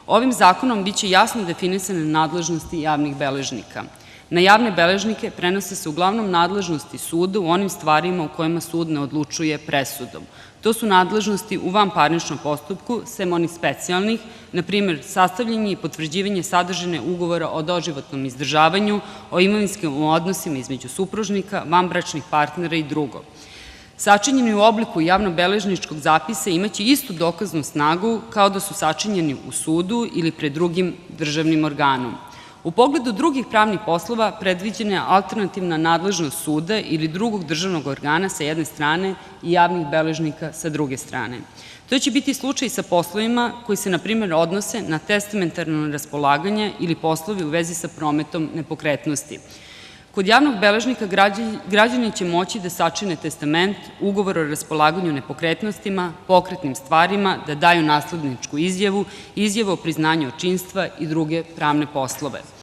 Ovim zakonom biće jasno definisane nadležnosti javnih beležnika. Na javne beležnike prenose se uglavnom nadležnosti suda u onim stvarima u kojima sud ne odlučuje presudom. To su nadležnosti u vanparničnom postupku, sem onih specijalnih, na primer sastavljanje i potvrđivanje sadržine ugovora o doživotnom izdržavanju, o imovinskim odnosima između supružnika, vanbračnih partnera i drugo. Sačinjeni u obliku javnobeležničkog zapisa imaće istu dokaznu snagu kao da su sačinjeni u sudu ili pred drugim državnim organom. U pogledu drugih pravnih poslova predviđena je alternativna nadležnost suda ili drugog državnog organa sa jedne strane i javnih beležnika sa druge strane. To će biti slučaj sa poslovima koji se, na primjer, odnose na testamentarno raspolaganje ili poslovi u vezi sa prometom nepokretnosti. Kod javnog beležnika građani će moći da sačine testament, ugovor o raspolaganju nepokretnostima, pokretnim stvarima, da daju nasledničku izjavu, izjavu o priznanju očinstva i druge pravne poslove.